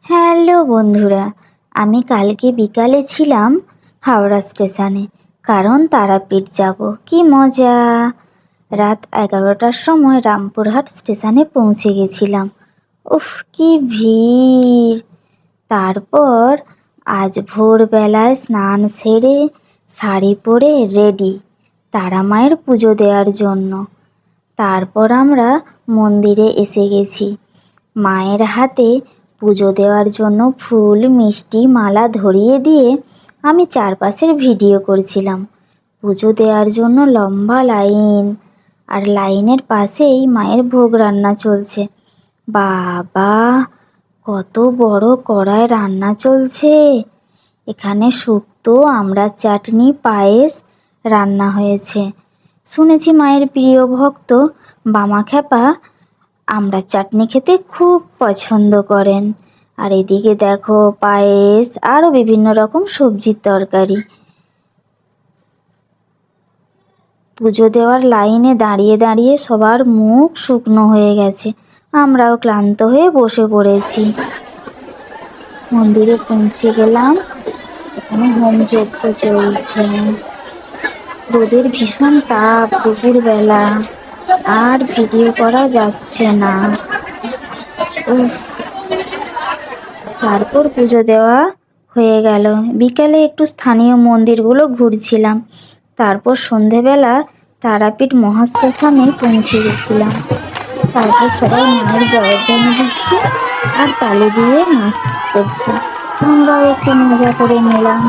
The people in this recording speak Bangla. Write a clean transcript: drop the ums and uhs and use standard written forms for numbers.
হ্যালো বন্ধুরা, আমি কালকে বিকালে ছিলাম হাওড়া স্টেশনে, কারণ তারাপীঠ যাব। কি মজা! রাত 11টার সময় রামপুরহাট স্টেশনে পৌঁছে গেছিলাম। উফ, কি ভিড়! তারপর আজ ভোরবেলায় স্নান সেরে শাড়ি পরে রেডি তারা মায়ের পুজো দেওয়ার জন্য। তারপর আমরা মন্দিরে এসে গেছি। মায়ের হাতে পুজো দেওয়ার জন্য ফুল মিষ্টি মালা ধরিয়ে দিয়ে আমি চারপাশের ভিডিও করছিলাম। পুজো দেওয়ার জন্য লম্বা লাইন, আর লাইনের পাশেই মায়ের ভোগ রান্না চলছে। বাবা, কত বড় কড়ায় রান্না চলছে! এখানে শুক্তো, আমড়ার চাটনি, পায়েস রান্না হয়েছে। শুনেছি মায়ের প্রিয় ভক্ত বামাখ্যাপা আমড়ার চাটনি খেতে খুব পছন্দ করেন। আর এদিকে দেখো পায়েস, আরও বিভিন্ন রকম সবজির তরকারি। পুজো দেওয়ার লাইনে দাঁড়িয়ে দাঁড়িয়ে সবার মুখ শুকনো হয়ে গেছে। আমরাও ক্লান্ত হয়ে বসে পড়েছি। মন্দিরে পৌঁছে গেলাম। এখানে হোমযজ্ঞ চলছে। রোদের ভীষণ তাপ দুপুরবেলা, আর ভিডিও করা যাচ্ছে না। তারপর পুজো দেওয়া হয়ে গেল। বিকালে একটু স্থানীয় মন্দিরগুলো ঘুরছিলাম। তারপর সন্ধেবেলা তারাপীঠ মহাশ্মশানে পৌঁছে গেছিলাম। তারপর সবাই মায়ের জয়ধ্বনি দিচ্ছে আর তালে দিয়ে নাচ করছে। আমরাও একটু মজা করে নিলাম।